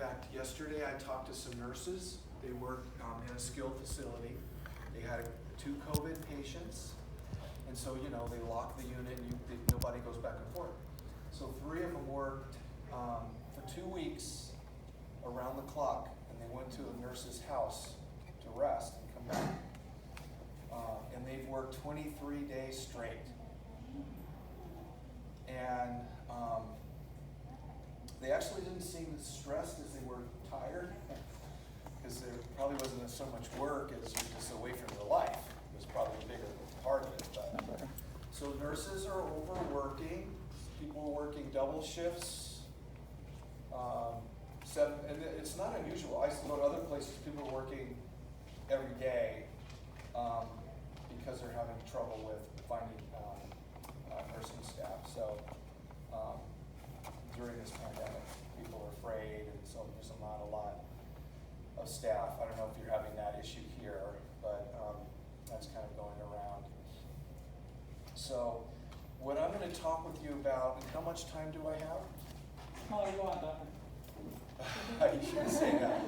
fact, yesterday I talked to some nurses. They work in a skilled facility. They had 2 COVID patients, and so they lock the unit and nobody goes back and forth. So 3 of them worked for 2 weeks around the clock, and they went to a nurse's house to rest and come back. And they've worked 23 days straight. And they actually didn't seem as stressed as they were tired, because there probably wasn't so much work as just away from their life. It was probably a bigger part of it. But. So nurses are overworking. People are working double shifts. And it's not unusual. I used to go to other places, people are working every day because they're having trouble with finding nursing staff. So during this pandemic, people are afraid, and so there's not a lot of staff. I don't know if you're having that issue here, but that's kind of going around. So what I'm going to talk with you about, and how much time do I have? All you want, Doctor. You shouldn't say that.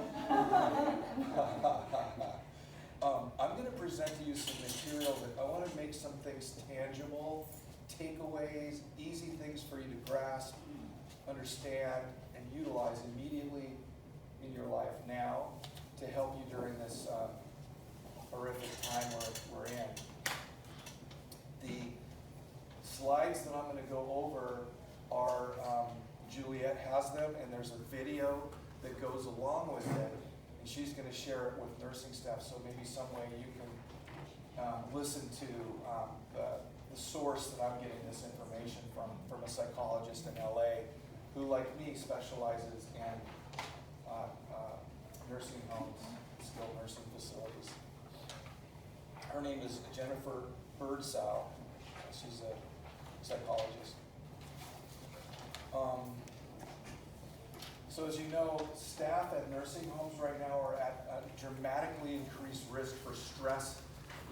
I'm going to present to you some material that I want to make some things tangible, takeaways, easy things for you to grasp, understand, and utilize immediately in your life now to help you during this horrific time we're in. The slides that I'm going to go over are, Juliet has them, and there's a video that goes along with it, and she's going to share it with nursing staff, so maybe some way you can listen to the source that I'm getting this information from a psychologist in LA who, like me, specializes in nursing homes, skilled nursing facilities. Her name is Jennifer Birdsall. She's a psychologist. So as you know, staff at nursing homes right now are at a dramatically increased risk for stress,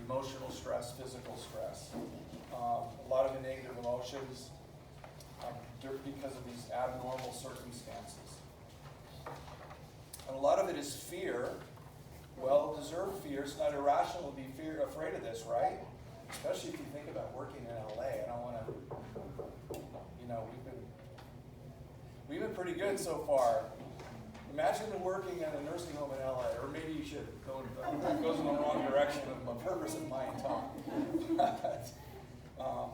emotional stress, physical stress. A lot of the negative emotions because of these abnormal circumstances. And a lot of it is fear, well-deserved fear. It's not irrational to be afraid of this, right? Especially if you think about working in LA. I don't want to, we've been pretty good so far. Imagine working at a nursing home in LA, or maybe you should. That goes in the wrong direction of my purpose of my talk.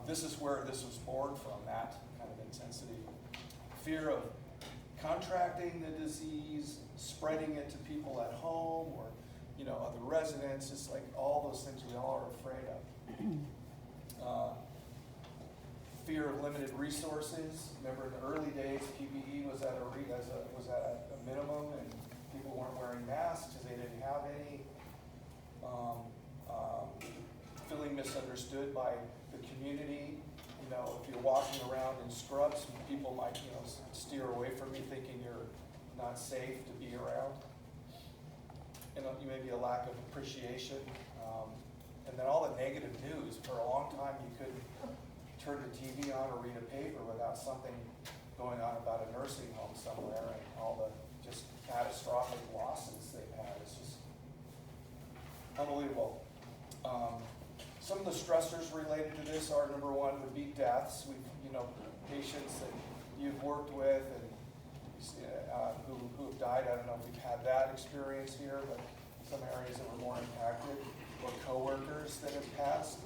This is where this was born from, that kind of intensity. Fear of contracting the disease, spreading it to people at home, or other residents. It's like all those things we all are afraid of. Fear of limited resources. Remember, in the early days, PPE was at a minimum, and people weren't wearing masks because they didn't have any. Feeling misunderstood by the community. If you're walking around in scrubs, people might steer away from you, thinking you're not safe to be around. And maybe a lack of appreciation. And then all the negative news. For a long time, you couldn't turn the TV on or read a paper without something going on about a nursing home somewhere, and all the just catastrophic losses they've had. It's just unbelievable. Some of the stressors related to this are, number one, would be deaths. Patients that you've worked with and who have died. I don't know if you've had that experience here, but some areas that were more impacted, or coworkers that have passed.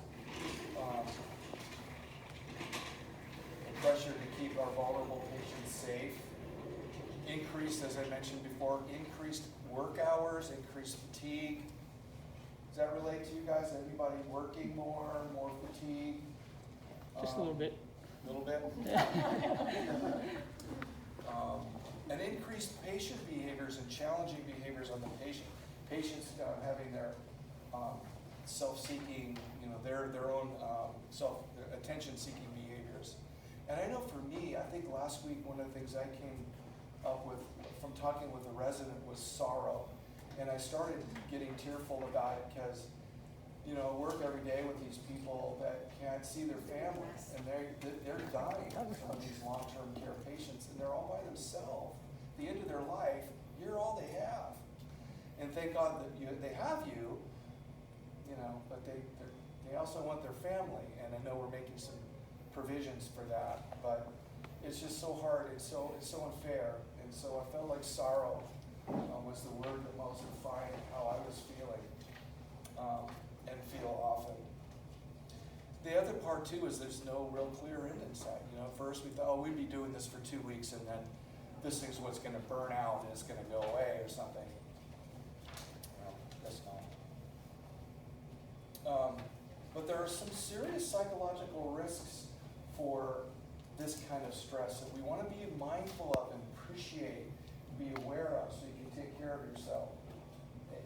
The pressure to keep our vulnerable patients safe. Increased, as I mentioned before, increased work hours, increased fatigue. Does that relate to you guys? Anybody working more fatigue? Just a little bit. A little bit? And increased patient behaviors and challenging behaviors on the patient. Patients having their self-seeking, their own attention-seeking behaviors. And I know for me, I think last week one of the things I came up with from talking with a resident was sorrow. And I started getting tearful about it because, I work every day with these people that can't see their families, and they're dying from these long-term care patients, and they're all by themselves. At the end of their life, You're all they have. And thank God that they have you, but they also want their family. And I know we're making some provisions for that, but it's just so hard. It's so unfair. And so I felt like sorrow was the word that most defined how I was feeling and feel often. The other part too is there's no real clear end in sight. First we thought, we'd be doing this for 2 weeks and then this thing's what's going to burn out and it's going to go away or something. Guess not. But there are some serious psychological risks for this kind of stress that we want to be mindful of and appreciate, be aware of, so you can take care of yourself. Okay.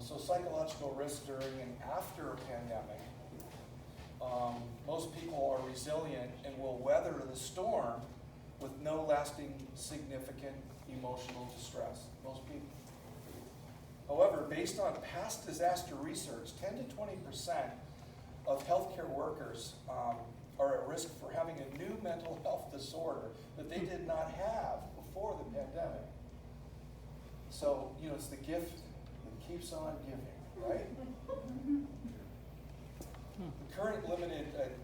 So psychological risks during and after a pandemic. Most people are resilient and will weather the storm with no lasting significant emotional distress. Most people. However, based on past disaster research, 10 to 20% of healthcare workers are at risk for having a new mental health disorder that they did not have before the pandemic. So, it's the gift that keeps on giving, right?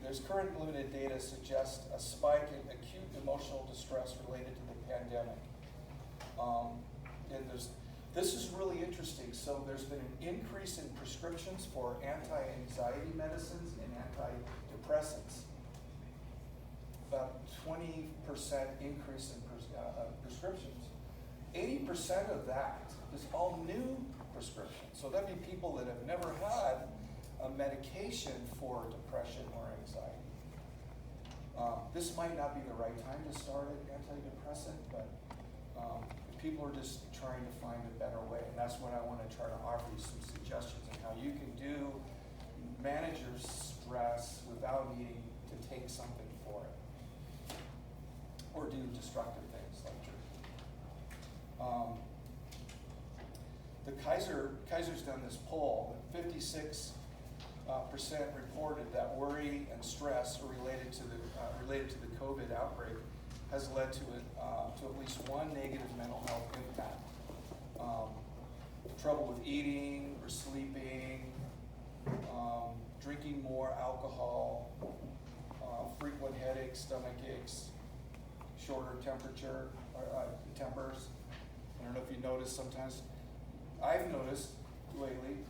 There's current limited data suggests a spike in acute emotional distress related to the pandemic. And this is really interesting. So there's been an increase in prescriptions for anti-anxiety medicines and antidepressants. About 20% increase in prescriptions. 80% of that is all new prescriptions. So that'd be people that have never had a medication for depression or anxiety. This might not be the right time to start an antidepressant, but people are just trying to find a better way. And that's what I want to try to offer you some suggestions on how you can manage your stress without needing to take something for it. Or do destructive things like drinking. The Kaiser's done this poll. 56% reported that worry and stress related to the COVID outbreak has led to at least one negative mental health impact. Trouble with eating or sleeping, drinking more alcohol, frequent headaches, stomach aches, shorter tempers. I don't know if you notice sometimes. I've noticed lately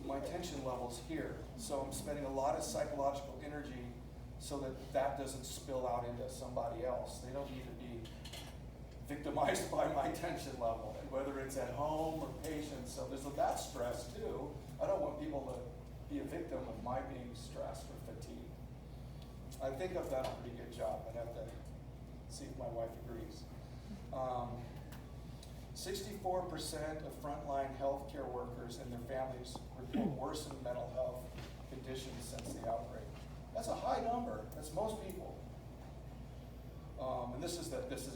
my tension levels here. So I'm spending a lot of psychological energy so that doesn't spill out into somebody else. They don't need to be victimized by my tension level, whether it's at home or patients. So there's that stress too. I don't want people to be a victim of my being stressed or fatigued. I think I've done a pretty good job. I'd have to see if my wife agrees. 64% of frontline healthcare workers and their families report worsened mental health conditions since the outbreak. That's a high number. That's most people. And this is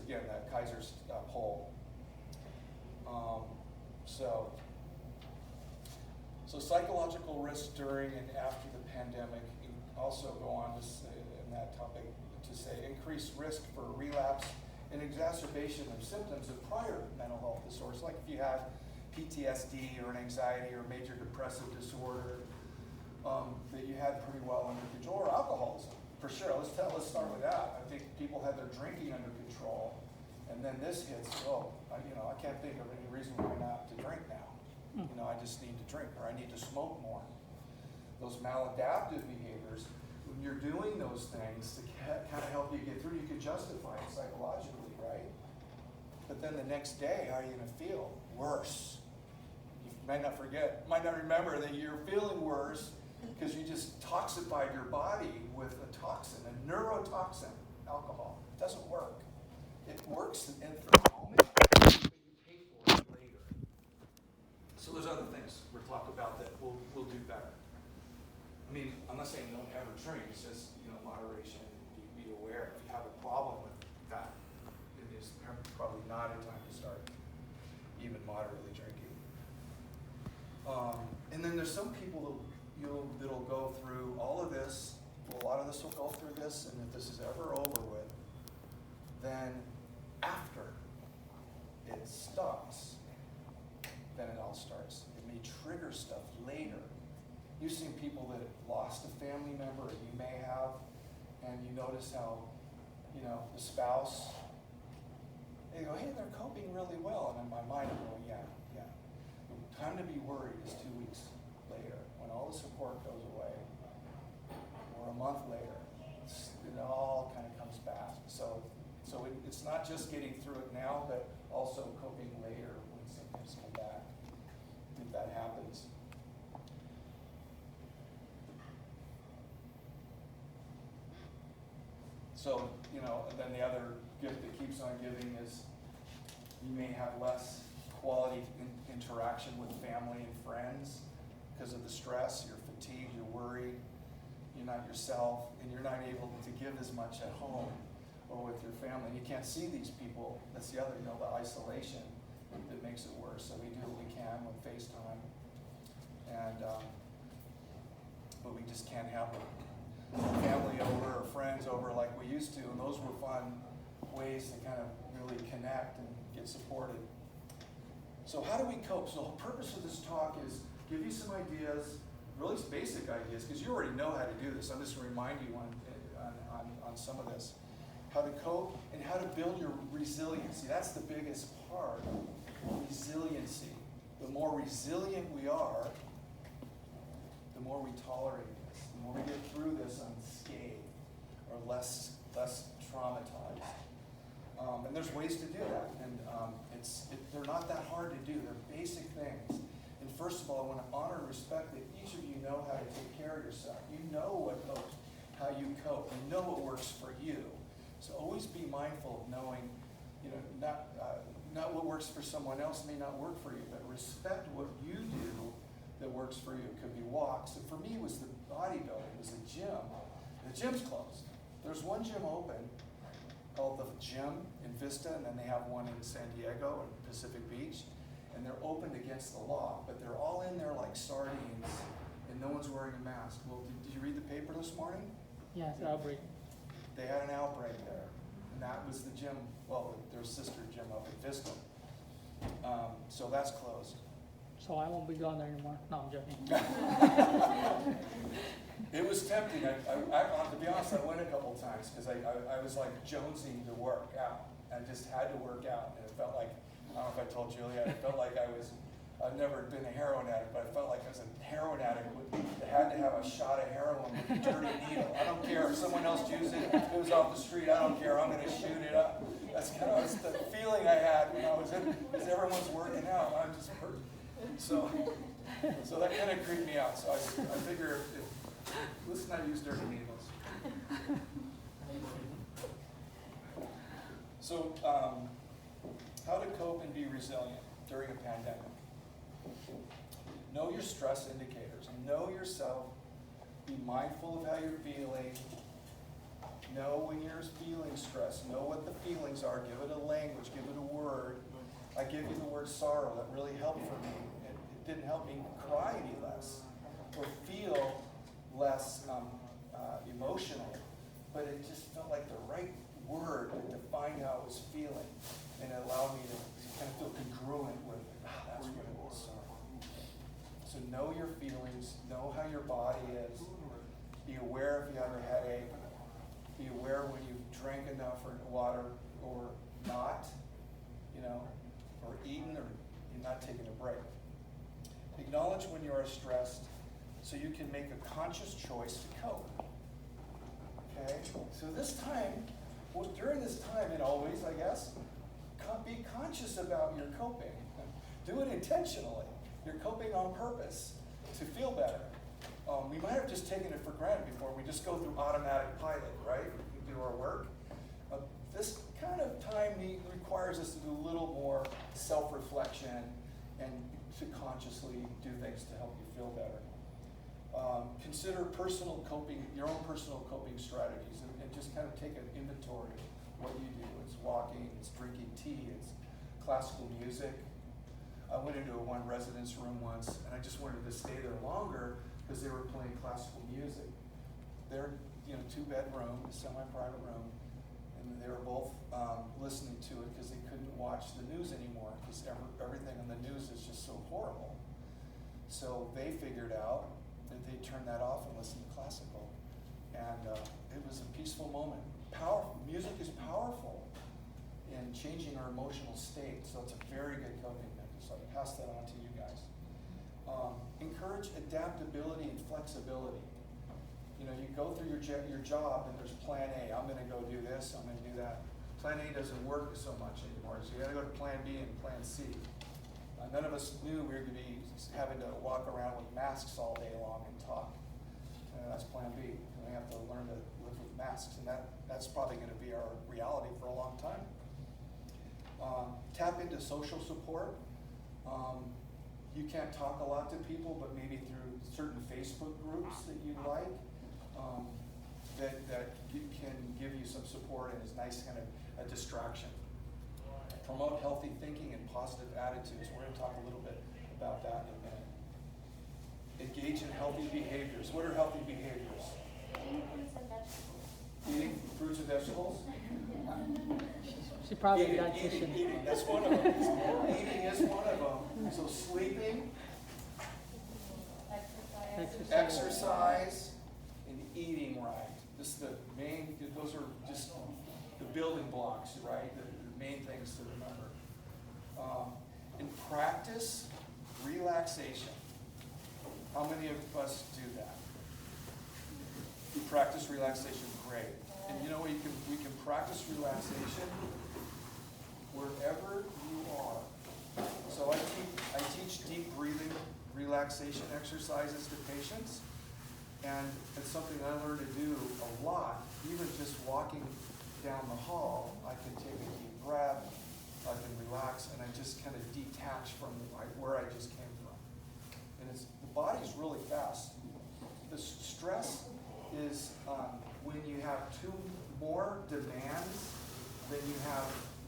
again that Kaiser's poll. So psychological risks during and after the pandemic also go on to say, in that topic to say increased risk for relapse and exacerbation of symptoms of prior mental health disorders, like if you have PTSD or an anxiety or major depressive disorder that you had pretty well under control, or alcoholism, for sure. Let's start with that. I think people had their drinking under control, and then this hits. I can't think of any reason why not to drink now. I just need to drink, or I need to smoke more. Those maladaptive behaviors, when you're doing those things to kind of help you get through, you can justify it psychologically, right? But then the next day, how are you going to feel? Worse. You might not remember that you're feeling worse because you just toxified your body with a toxin, a neurotoxin, alcohol. It doesn't work. It works for the moment, but you pay for it later. So there's other things we're talking about that we'll do better. I mean, I'm not saying don't ever drink. It's just moderation. Be aware. If you have a problem with that, it is probably not a time to start even moderately drinking. And then there's some people that'll go through all of this. A lot of this will go through this, and if this is ever over with, then after it you've seen people that lost a family member, or you may have, and you notice how, the spouse, they go, hey, they're coping really well. And in my mind, I'm going, yeah. The time to be worried is 2 weeks later, when all the support goes away, or a month later. It all kind of comes back. So it's not just getting through it now, but also coping later when symptoms come back, if that happens. So, and then the other gift that keeps on giving is you may have less quality interaction with family and friends because of the stress. You're fatigued, you're worried, you're not yourself, and you're not able to give as much at home or with your family. And you can't see these people. That's the other, the isolation that makes it worse. So we do what we can with FaceTime, and but we just can't have family over or friends over like we used to, and those were fun ways to kind of really connect and get supported. So how do we cope? So the purpose of this talk is give you some ideas, really basic ideas, because you already know how to do this. I'm just going to remind you on some of this. How to cope and how to build your resiliency. That's the biggest part. Resiliency. The more resilient we are, the more we tolerate this. The more we get through this unscathed or less traumatized. And there's ways to do that. And they're not that hard to do. They're basic things. And first of all, I want to honor and respect that each of you know how to take care of yourself. You know how you cope. You know what works for you. So always be mindful of knowing, not what works for someone else may not work for you, but respect what you do that works for you. It could be walks. And for me, it was the bodybuilding. It was the gym. The gym's closed. There's one gym open called the Gym in Vista, and then they have one in San Diego and Pacific Beach, and they're opened against the law, but they're all in there like sardines, and no one's wearing a mask. Well, did you read the paper this morning? Yeah, it's an outbreak. They had an outbreak there, and that was the gym, their sister gym up in Vista. So that's closed. So I won't be going there anymore. No, I'm joking. It was tempting. To be honest, I went a couple times because I was like jonesing to work out. I just had to work out, and it felt like, I don't know if I told Julia, it felt like I've never been a heroin addict, but I felt like I was a heroin addict that had to have a shot of heroin with a dirty needle. I don't care if someone else used it, it was off the street, I don't care, I'm going to shoot it up. That's kind of the feeling I had when I was in, because everyone's working out, I'm just hurt. So that kind of creeped me out. So I figure let's not use dirty needles. So how to cope and be resilient during a pandemic. Know your stress indicators. Know yourself. Be mindful of how you're feeling. Know when you're feeling stressed. Know what the feelings are. Give it a language. Give it a word. I give you the word sorrow. That really helped for me. It didn't help me cry any less or feel less emotional, but it just felt like the right word that defined how I was feeling, and it allowed me to kind of feel congruent with, that's what it was. So know your feelings, know how your body is, be aware if you have a headache, be aware when you've drank enough water or not, or eaten or you're not taking a break. Acknowledge when you are stressed so you can make a conscious choice to cope. Okay? So during this time and always, I guess, be conscious about your coping. Do it intentionally. You're coping on purpose to feel better. We might have just taken it for granted before. We just go through automatic pilot, right? We do our work. This kind of time requires us to do a little more self-reflection and to consciously do things to help you feel better. Consider your own personal coping strategies, and just kind of take an inventory of what you do. It's walking, it's drinking tea, it's classical music. I went into one residence room once, and I just wanted to stay there longer because they were playing classical music. They're, 2-bedroom, semi-private room, and they were both listening to it because they couldn't watch the news anymore because everything on the news is just so horrible. So they figured out they turned that off and listened to classical. And it was a peaceful moment. Powerful. Music is powerful in changing our emotional state, so it's a very good coping mechanism. So I pass that on to you guys. Encourage adaptability and flexibility. You know, you go through your job and there's plan A. I'm going to go do this, I'm going to do that. Plan A doesn't work so much anymore, so you got to go to plan B and plan C. None of us knew we were going to be having to walk around with masks all day long and talk. That's plan B. And we have to learn to live with masks, and that's probably going to be our reality for a long time. Tap into social support. You can't talk a lot to people, but maybe through certain Facebook groups that you like, that can give you some support and is nice kind of a distraction. Promote healthy thinking and positive attitudes. We're going to talk a little bit about that in a minute. Engage in healthy behaviors. What are healthy behaviors? Eating fruits and vegetables. She probably Eating, got eating. That's one of them. Eating is one of them. So sleeping, exercise, and eating right. This is the main. Those are just the building blocks, right? The main things to remember. And practice relaxation. How many of us do that? You practice relaxation, great. And you know we can practice relaxation wherever you are. So I teach deep breathing relaxation exercises to patients, and it's something I learned to do a lot. Even just walking down the hall, I can take a deep breath, I can relax, and I just kind of detach from where I just came from. And the body's really fast. The stress is when you have more demands than you have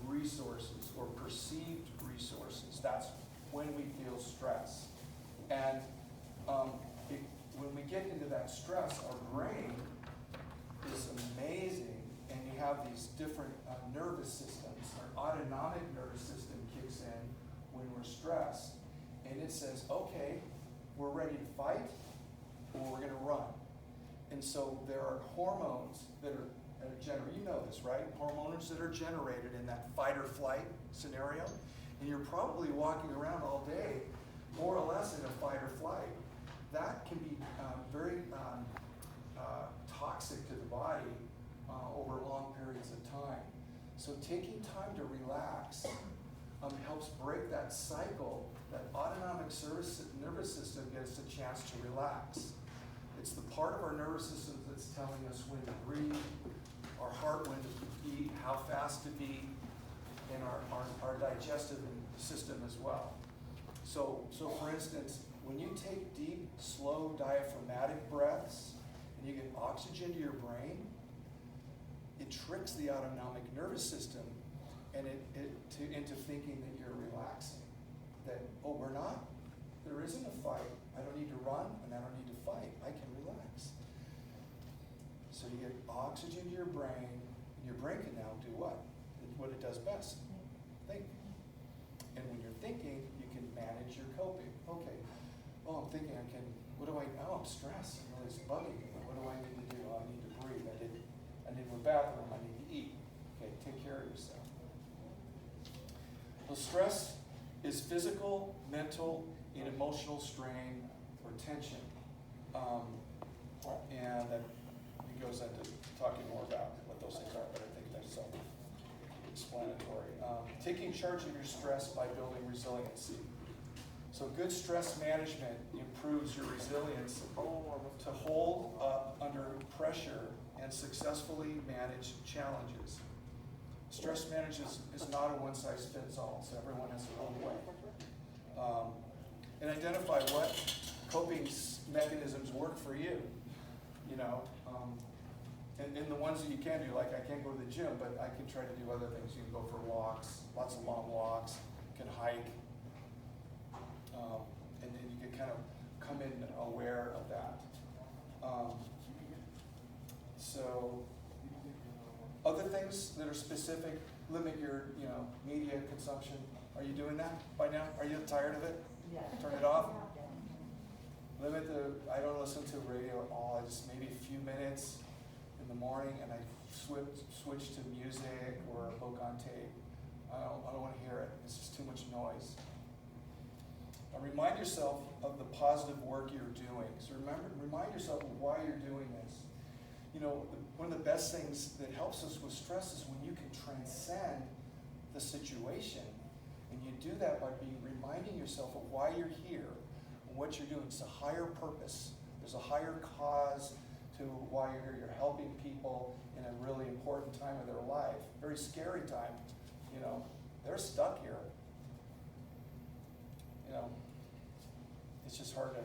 resources or perceived resources. That's when we feel stress. And when we get into that stress, our brain is amazing, and you have these different nervous systems. Our autonomic nervous system kicks in when we're stressed, and it says, okay, we're ready to fight, or we're going to run. And so there are hormones that are generated. You know this, right? Hormones that are generated in that fight or flight scenario. And you're probably walking around all day, more or less in a fight or flight. That can be very toxic to the body over long periods of time. So taking time to relax helps break that cycle. That autonomic nervous system gets a chance to relax. It's the part of our nervous system that's telling us when to breathe, our heart when to beat, how fast to beat, and our digestive system as well. So for instance, when you take deep, slow, diaphragmatic breaths, and you get oxygen to your brain, it tricks the autonomic nervous system and into thinking that you're relaxing. That, oh, we're not? There isn't a fight. I don't need to run, and I don't need to fight. I can relax. So you get oxygen to your brain, and your brain can now do what? What it does best. Think. And when you're thinking, you can manage your coping. Okay, oh, I'm thinking I'm stressed. You know, it's bugging me. What do I need to do? Oh, I need to breathe. I need to go to the bathroom. I need to eat. Okay, take care of yourself. Well, stress is physical, mental, and emotional strain or tension. And that he goes into talking more about what those things are, but I think that's self-explanatory. Taking charge of your stress by building resiliency. So good stress management improves your resilience to hold up under pressure and successfully manage challenges. Stress management is not a one-size-fits-all, so everyone has their own way. And identify what coping mechanisms work for you. You know, and the ones that you can do, like I can't go to the gym, but I can try to do other things. You can go for walks, lots of long walks, you can hike, and then you can kind of come in aware of that. So other things that are specific, limit your media consumption. Are you doing that by now? Are you tired of it? Yeah. Turn it off? I don't listen to radio at all, I just maybe a few minutes in the morning, and I switch to music or a book on tape. I don't want to hear it, it's just too much noise. Remind yourself of the positive work you're doing. So remind yourself of why you're doing this. You know, one of the best things that helps us with stress is when you can transcend the situation. And you do that by reminding yourself of why you're here and what you're doing. It's a higher purpose. There's a higher cause to why you're here. You're helping people in a really important time of their life. Very scary time. You know, they're stuck here. You know, it's just hard to,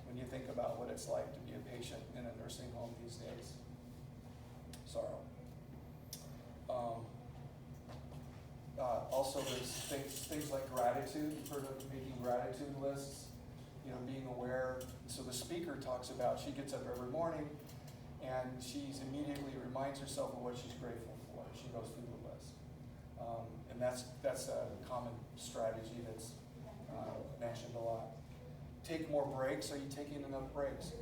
when you think about what it's like to be a patient in a nursing home these days. Sorrow. Also, there's things like gratitude. You've heard of making gratitude lists, you know, being aware. So the speaker talks about, she gets up every morning and she's immediately reminds herself of what she's grateful for. She goes through the list. And that's a common strategy that's mentioned a lot. Take more breaks. Are you taking enough breaks?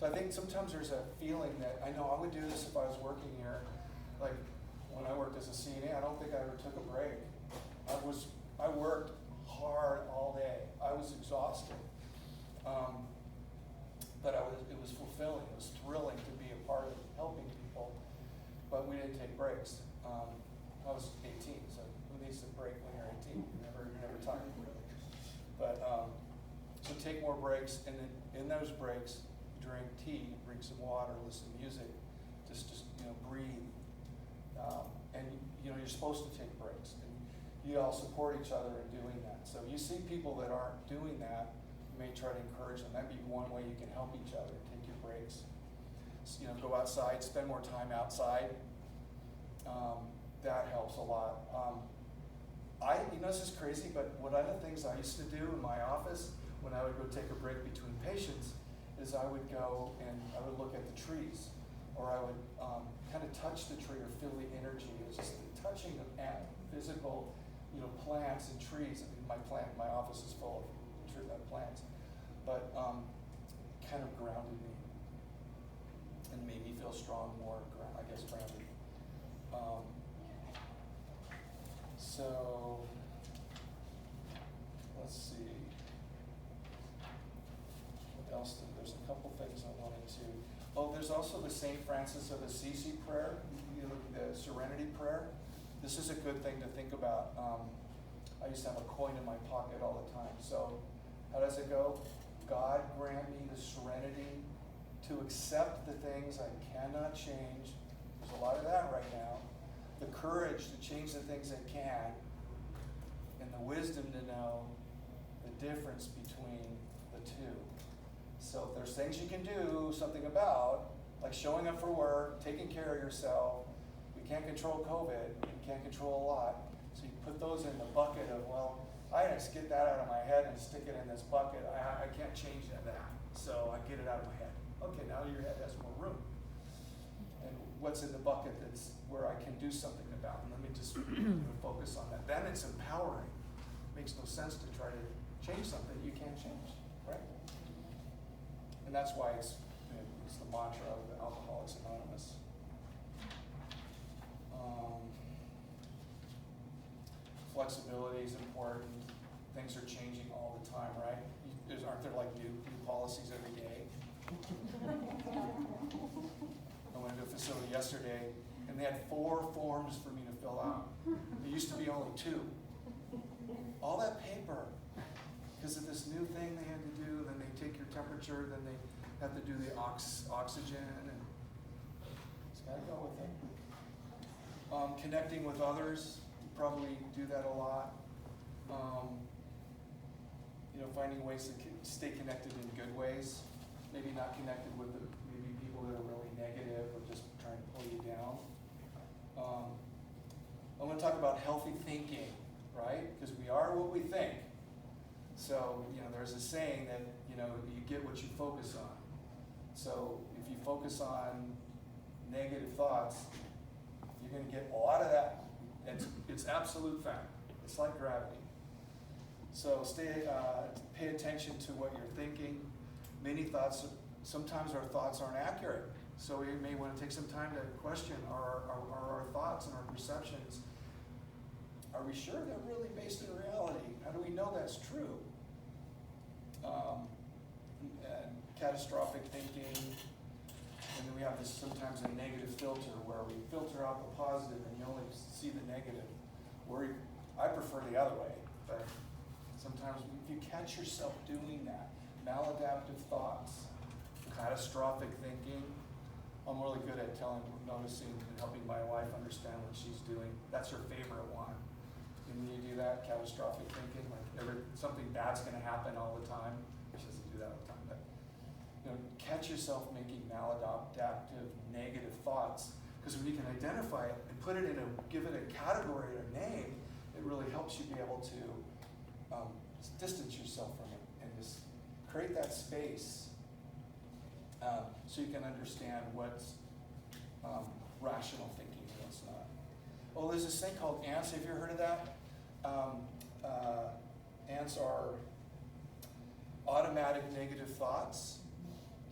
So I think sometimes there's a feeling that, I know I would do this if I was working here. Like when I worked as a CNA, I don't think I ever took a break. I worked hard all day. I was exhausted. But it was fulfilling. It was thrilling to be a part of helping people. But we didn't take breaks. I was 18, so who needs to break when you're 18? You're never tired. But so take more breaks, and then in those breaks, drink tea, drink some water, listen to music, just breathe. And you're supposed to take breaks, and you all support each other in doing that. So you see people that aren't doing that, you may try to encourage them. That'd be one way you can help each other. Take your breaks. So, go outside, spend more time outside. That helps a lot. This is crazy, but one of the things I used to do in my office when I would go take a break between patients is I would go and I would look at the trees, or I would kind of touch the tree or feel the energy. It was just the touching of physical, plants and trees. I mean, my office is full of plants, but kind of grounded me and made me feel strong, more, grounded. So let's see. What else? There's a couple things I wanted to. Oh, there's also the St. Francis of Assisi prayer, the serenity prayer. This is a good thing to think about. I used to have a coin in my pocket all the time. So how does it go? God grant me the serenity to accept the things I cannot change. There's a lot of that right now. The courage to change the things I can, and the wisdom to know the difference between the two. So if there's things you can do something about, like showing up for work, taking care of yourself, we can't control COVID, we can't control a lot. So you put those in the bucket of, well, I just get that out of my head and stick it in this bucket. I can't change that. So I get it out of my head. Okay, now your head has more room. And what's in the bucket that's where I can do something about? And let me just focus on that. Then it's empowering. It makes no sense to try to change something you can't change, right? And that's why it's the mantra of Alcoholics Anonymous. Flexibility is important. Things are changing all the time, right? Aren't there like new policies every day? I went to a facility yesterday, and they had 4 forms for me to fill out. It used to be only 2. All that paper, because of this new thing they had to do. Then they take your temperature, then they have to do the oxygen, and it's got to go with it. Connecting with others, you probably do that a lot. Finding ways to stay connected in good ways. Maybe not connected with maybe people that are really negative or just trying to pull you down. I want to talk about healthy thinking, right? Because we are what we think. So, there's a saying that, you get what you focus on. So if you focus on negative thoughts, you're going to get a lot of that. It's absolute fact. It's like gravity. So pay attention to what you're thinking. Many thoughts, sometimes our thoughts aren't accurate. So we may want to take some time to question our thoughts and our perceptions. Are we sure they're really based in reality? How do we know that's true? And catastrophic thinking, and then we have this sometimes a negative filter where we filter out the positive and you only see the negative. I prefer the other way, but sometimes if you catch yourself doing that, maladaptive thoughts, catastrophic thinking, I'm really good at noticing and helping my wife understand what she's doing. That's her favorite one. And when you do that, catastrophic thinking, like something bad's going to happen all the time. She doesn't do that all the time, but catch yourself making maladaptive negative thoughts, because when you can identify it and put it give it a category or name, it really helps you be able to distance yourself from it and just create that space so you can understand what's rational thinking and what's not. Oh, there's this thing called ants. Have you ever heard of that? Ants are automatic negative thoughts.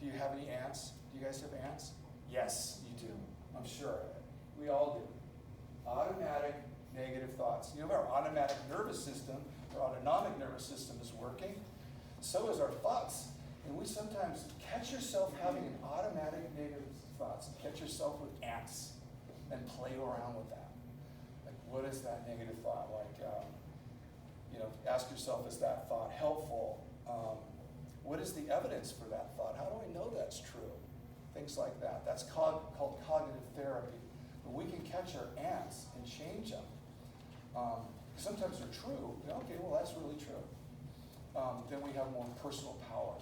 Do you have any ants? Do you guys have ants? Yes, you do. I'm sure of it. We all do. Automatic negative thoughts. You know, our automatic nervous system, our autonomic nervous system is working. So is our thoughts. And we sometimes catch yourself having an automatic negative thoughts. Catch yourself with ants and play around with that. Like, what is that negative thought? Like, ask yourself, is that thought helpful? What is the evidence for that thought? How do I know that's true? Things like that. That's called cognitive therapy. But we can catch our ants and change them. Sometimes they're true. Okay, well, that's really true. Then we have more personal power.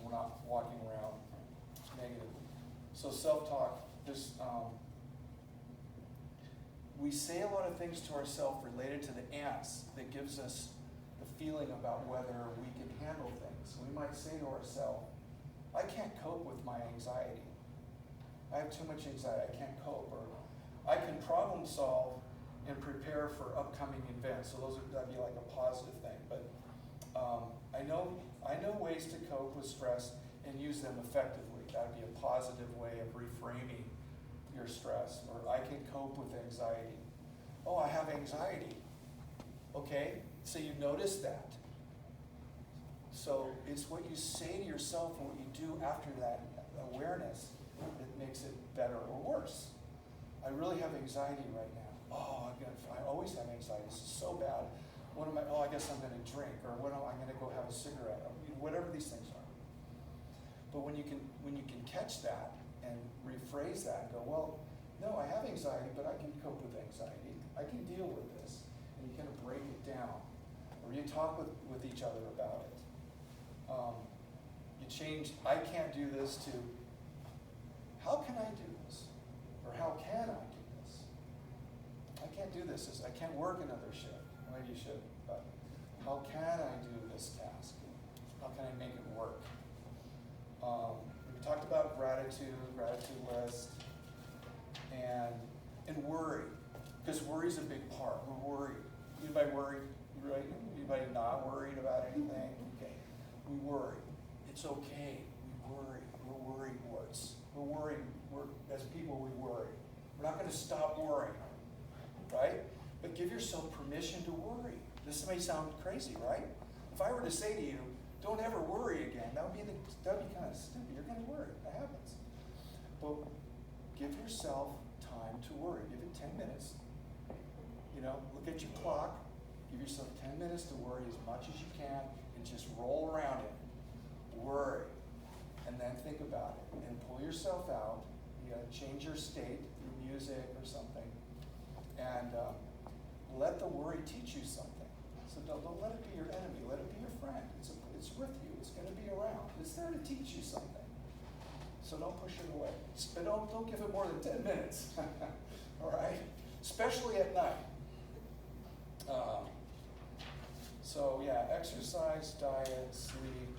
We're not walking around negatively. So self-talk, we say a lot of things to ourselves related to the ants that gives us the feeling about whether we can handle things. We might say to ourselves, I can't cope with my anxiety. I have too much anxiety, I can't cope. Or I can problem solve and prepare for upcoming events. So that'd be like a positive thing. But I know ways to cope with stress and use them effectively. That'd be a positive way of reframing your stress. Or I can cope with anxiety. Oh, I have anxiety. Okay, so you notice that. So it's what you say to yourself and what you do after that awareness that makes it better or worse. I really have anxiety right now. Oh, I always have anxiety. This is so bad. I guess I'm going to drink, or I'm going to go have a cigarette, or whatever these things are. But when you can catch that and rephrase that and go, well, no, I have anxiety, but I can cope with anxiety. I can deal with this. And you kind of break it down. Or you talk with each other about it. You change, I can't do this to, how can I do this? Or how can I do this? I can't do this. I can't work another shift. Maybe you should, but how can I do this task? How can I make it work? We talked about gratitude list, and worry, because worry is a big part. We're worried. Anybody worried? Right? Anybody not worried about anything? Okay. We worry. It's okay. We worry. We're worry warts. We're worried. As people, we worry. We're not going to stop worrying, right? But give yourself permission to worry. This may sound crazy, right? If I were to say to you, don't ever worry again, that would be kind of stupid. You're going to worry. That happens. But give yourself time to worry. Give it 10 minutes. Look at your clock. Give yourself 10 minutes to worry as much as you can and just roll around it. Worry. And then think about it. And pull yourself out. Change your state through music or something. And let the worry teach you something. So don't let it be your enemy. Let it be your friend. It's with you. It's going to be around. It's there to teach you something. So don't push it away. But don't give it more than 10 minutes. All right? Especially at night. Exercise, diet, sleep,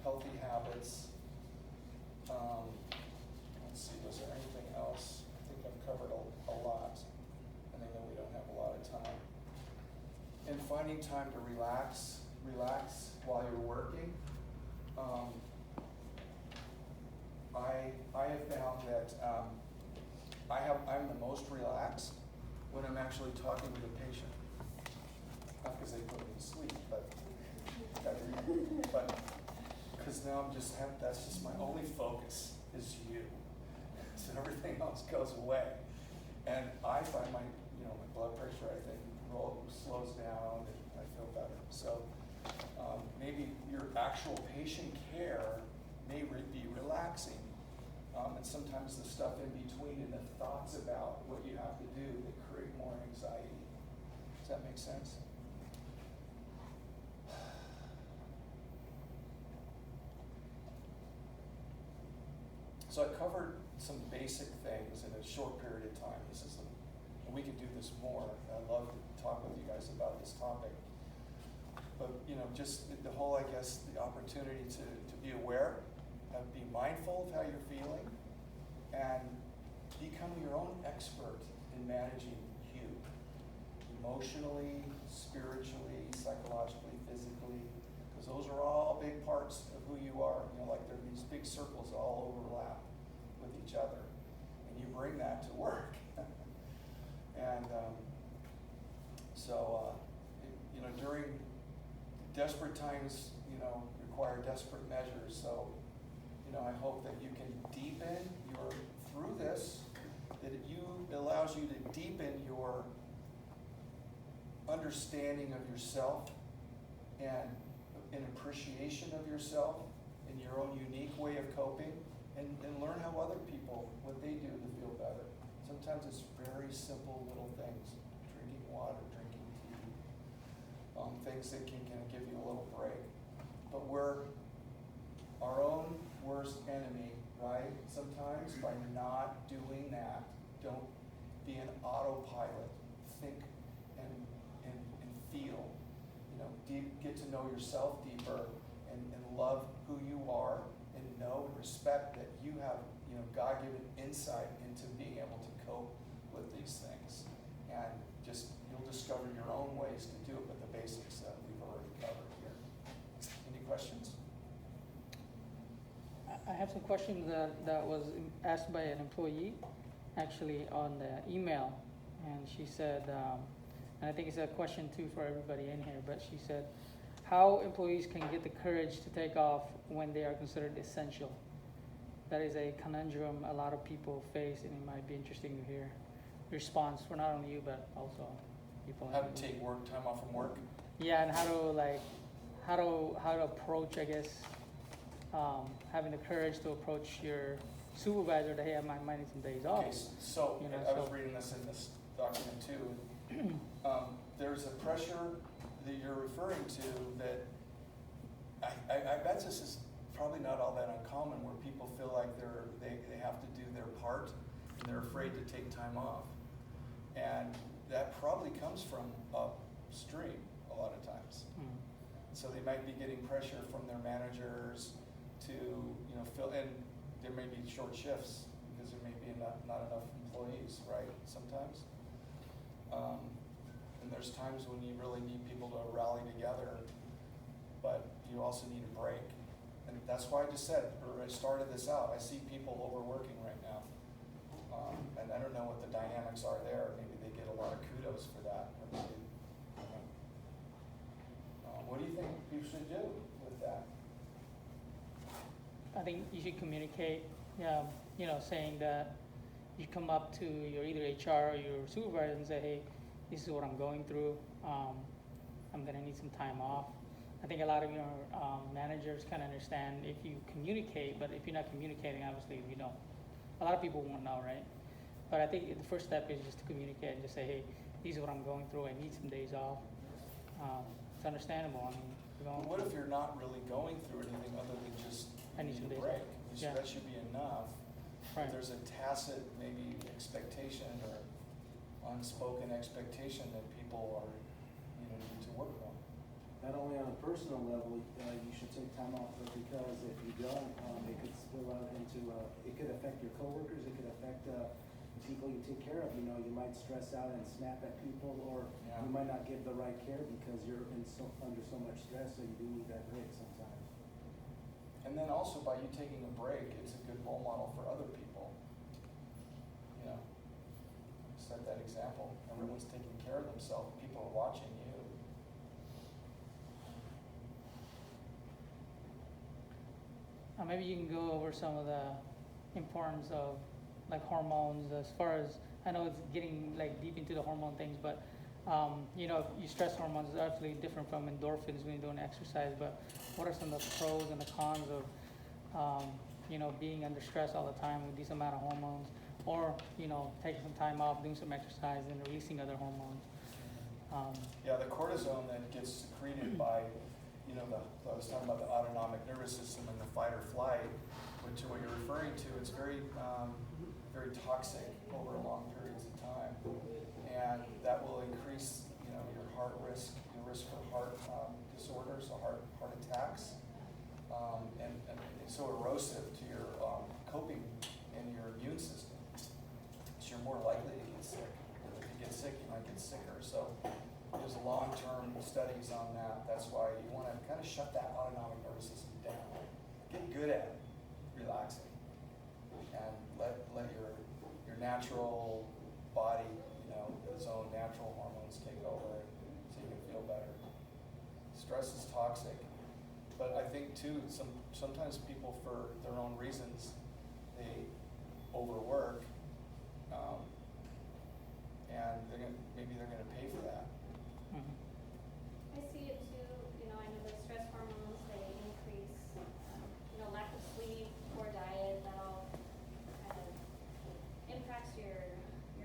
healthy habits. Let's see, was there anything else? I think I've covered a lot. And I know we don't have a lot of time. And finding time to relax while you're working. I have found that I'm the most relaxed when I'm actually talking with a patient. Not because they put me to sleep, but because now that's just my only focus is you. So everything else goes away. And I find my blood pressure, I think, slows down and I feel better. So maybe your actual patient care may be relaxing. And sometimes the stuff in between and the thoughts about what you have to do that create more anxiety. Does that make sense? So I covered some basic things in a short period of time. And we could do this more. I'd love to talk with you guys about this topic. But just the whole, I guess, the opportunity to be aware, be mindful of how you're feeling, and become your own expert in managing you, emotionally, spiritually, psychologically, physically, because those are all big parts of who you are. Like there are these big circles that all overlap with each other, and you bring that to work. And during desperate times, require desperate measures. So, I hope that you can deepen through this, that it allows you to deepen your understanding of yourself and an appreciation of yourself in your own unique way of coping, and learn how other people, what they do to feel better. Sometimes it's very simple little things, drinking water, drinking tea, things that can kind of give you a little break. But we're our own worst enemy, right? Sometimes by not doing that, don't be an autopilot. Think and feel. Get to know yourself deeper and love who you are, and know and respect that you have God-given insight into being able to cope with these things. And you'll discover your own ways to do it with the basics that we've already covered here. Any questions? I have some questions that was asked by an employee, actually, on the email. And she said, and I think it's a question too for everybody in here, but she said, how employees can get the courage to take off when they are considered essential. That is a conundrum a lot of people face, and it might be interesting to hear your response for not only you, but also people. How to take time off from work? Yeah, and how to approach, I guess, having the courage to approach your supervisor that, hey, I might need some days off. Okay, so I was reading this in this document too. There's a pressure that you're referring to that I bet this is probably not all that uncommon, where people feel like they have to do their part and they're afraid to take time off. And that probably comes from upstream a lot of times. So they might be getting pressure from their managers to fill in. There may be short shifts because there may be not enough employees, right? Sometimes. And there's times when you really need people to rally together, but you also need a break. And that's why I just said, or I started this out, I see people overworking right now. And I don't know what the dynamics are there. Maybe they get a lot of kudos for that. Or maybe, what do you think you should do with that? I think you should communicate, saying that you come up to your either HR or your supervisor and say, hey, this is what I'm going through. I'm gonna need some time off. I think a lot of your managers can understand if you communicate, but if you're not communicating, obviously you don't. A lot of people won't know, right? But I think the first step is just to communicate and just say, hey, this is what I'm going through. I need some days off. It's understandable. I mean, what if you're not really going through anything other than just I need some days break? off. Yeah. That should be enough. Right. If there's a tacit maybe expectation or unspoken expectation that people are need to work on. Not only on a personal level, you should take time off, but because if you don't, it could spill out into, it could affect your coworkers, it could affect people you take care of. You might stress out and snap at people, or you might not give the right care because you're under so much stress, so you do need that break sometimes. And then also by you taking a break, it's a good role model for other people. You know, set that example. Everyone's taking care of themselves. People are watching you. Maybe you can go over some of the importance of like hormones as far as, I know it's getting like deep into the hormone things, but you know, your stress hormones is absolutely different from endorphins when you're doing exercise, but what are some of the pros and the cons of, you know, being under stress all the time with these amount of hormones, or, you know, taking some time off, doing some exercise and releasing other hormones? Yeah, the cortisone that gets secreted by, you know, I was talking about the autonomic nervous system and the fight or flight, which what you're referring to, it's very, very toxic over long periods of time. And that will increase, you know, your heart risk, your risk for heart disorders, so heart attacks, and it's so erosive to your coping and your immune system. So you're more likely to get sick. If you get sick, you might get sicker. So there's long-term studies on that. That's why you want to kind of shut that autonomic nervous system down. Get good at relaxing, and let your natural body, you know, its own natural hormones take over, so you can feel better. Stress is toxic, but I think too, sometimes people, for their own reasons, they overwork, and maybe they're gonna pay for that. Mhm. I see it too, you know, I know the stress hormones, they increase, you know, lack of sleep, poor diet, that all kind of impacts your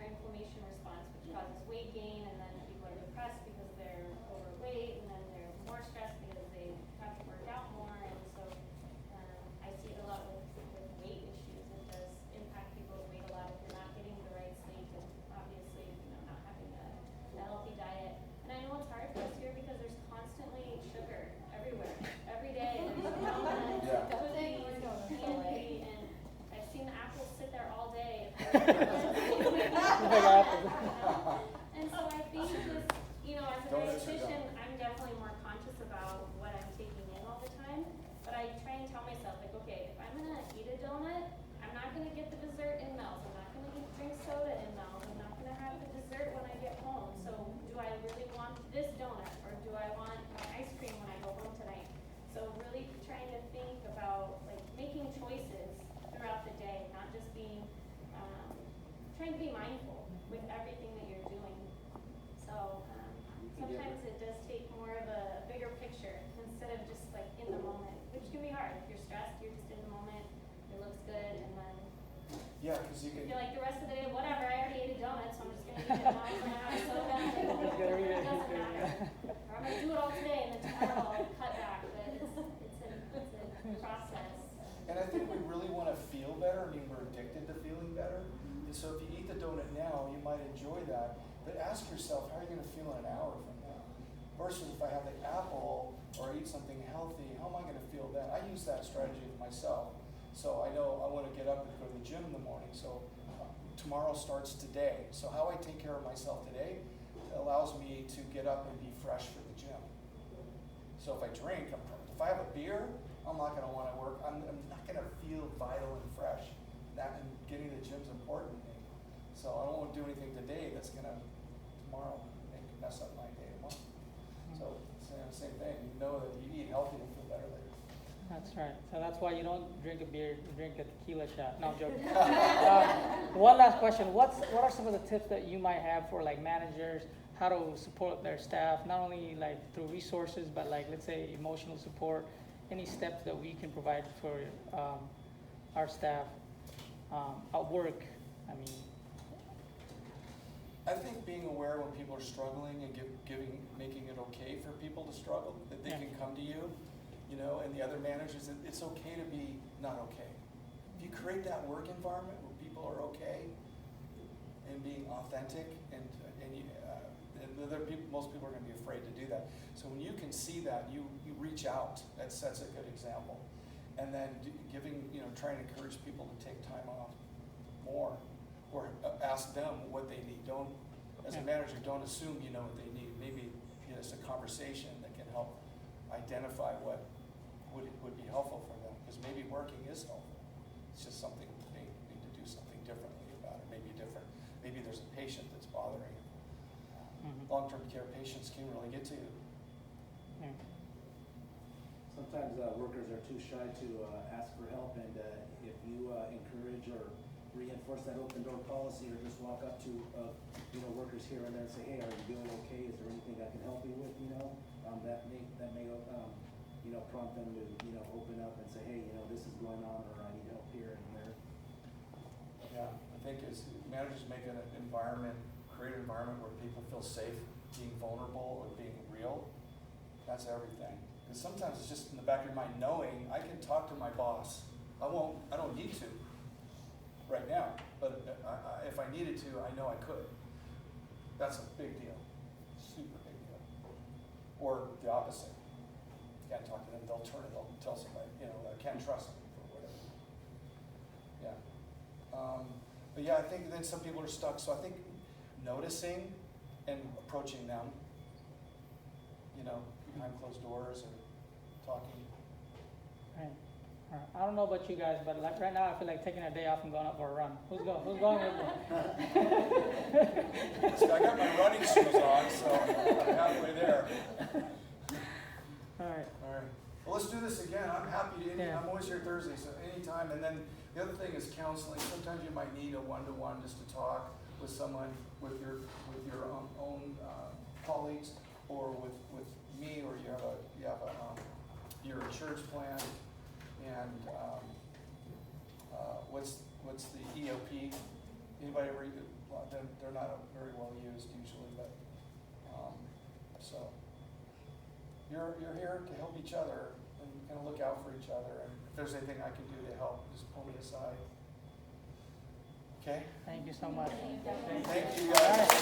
inflammation response, which causes weight gain, and then people are depressed because they're overweight, and then they're more stressed because they have to work out more, and so I see it a lot with weight issues. It does impact people's weight a lot if you're not getting the right sleep, and obviously, you know, not having a healthy diet. And I know it's hard for us here because there's constantly sugar everywhere, every day. There's donuts, Yeah. cookies, candy, and I've seen the apples sit there all day. And so I think just, you know, as a Donuts are dietitian, dumb. I'm definitely more conscious about what I'm taking in all the time. But I try and tell myself, like, okay, if I'm gonna eat a donut, I'm not gonna get the dessert in Mel's. I'm not gonna drink soda in Mel's. I'm not gonna have the dessert when I get home. So do I really want this donut, or do I want my ice cream when I go home tonight? So really trying to think about like making choices throughout the day, not just being, trying to be mindful with everything that you're doing. So sometimes it does take more of a bigger picture instead of just like in the moment, which can be hard. If you're stressed, you're just in the moment, it looks good, and then Yeah, because you you can. feel like the rest of the day, whatever, I already ate a donut, so I'm just gonna eat it now, I'm gonna have soda, it doesn't matter. Or I'm gonna do it all today, and then tomorrow I'll cut back, but it's a process. And I think we really want to feel better. I mean, we're addicted to feeling better. And so if you eat the donut now, you might enjoy that. But ask yourself, how are you going to feel in an hour from now? Versus if I have the apple or eat something healthy, how am I going to feel then? I use that strategy with myself. So I know I want to get up and go to the gym in the morning. So tomorrow starts today. So how I take care of myself today allows me to get up and be fresh for the gym. So if I drink, if I have a beer, I'm not going to want to work. I'm not going to feel vital and fresh. And getting to the gym's important to me. So I don't want to do anything today that's going to tomorrow mess up my day tomorrow. So same thing. You know that you eat healthy and feel better later. That's right. So that's why you don't drink a beer, you drink a tequila shot. No, I'm joking. One last question. What are some of the tips that you might have for like managers, how to support their staff, not only like through resources, but like, let's say, emotional support? Any steps that we can provide for our staff at work? I mean, I think being aware when people are struggling and making it okay for people to struggle, that they Yeah. can come to you, you know, and the other managers, it's okay to be not okay. If you create that work environment where people are okay and being authentic, and other people, most people are going to be afraid to do that. So when you can see that, you reach out. That sets a good example. And then trying to encourage people to take time off more, or ask them what they need. Don't, as a manager, don't assume you know what they need. Maybe it's a conversation that can help identify what would be helpful for them. because maybe working is helpful. It's just something, they need to do something differently about it, maybe there's a patient that's bothering you. Long-term care patients can really get to you. Yeah. Sometimes workers are too shy to ask for help, and if you encourage or reinforce that open door policy, or just walk up to workers here and there and say, hey, are you doing okay? Is there anything I can help you with? That may prompt them to open up and say, hey, this is going on, or I need help here and there. Yeah, I think as managers make an environment, create an environment where people feel safe being vulnerable or being real, that's everything. Because sometimes it's just in the back of your mind knowing I can talk to my boss. I don't need to right now, but if I needed to, I know I could. That's a big deal, super big deal. Or the opposite. Can't talk to them, they'll tell somebody, I can't trust them or whatever. Yeah. But yeah, I think then some people are stuck, so I think noticing and approaching them, behind closed doors or talking. Right. All right. I don't know about you guys, but like right now I feel like taking a day off and going out for a run. Who's going with me? I got my running shoes on, so I'm halfway there. All right. All right. Well, let's do this again. I'm happy to. Yeah. I'm always here Thursday, so anytime. And then the other thing is counseling. Sometimes you might need a one-to-one just to talk with someone, with your own colleagues, or with me, or you have your insurance plan, and what's the EOP? Anybody ever? Well, they're not very well used usually, but so you're here to help each other and kind of look out for each other. And if there's anything I can do to help, just pull me aside. Okay. Thank you so much. Thank you guys.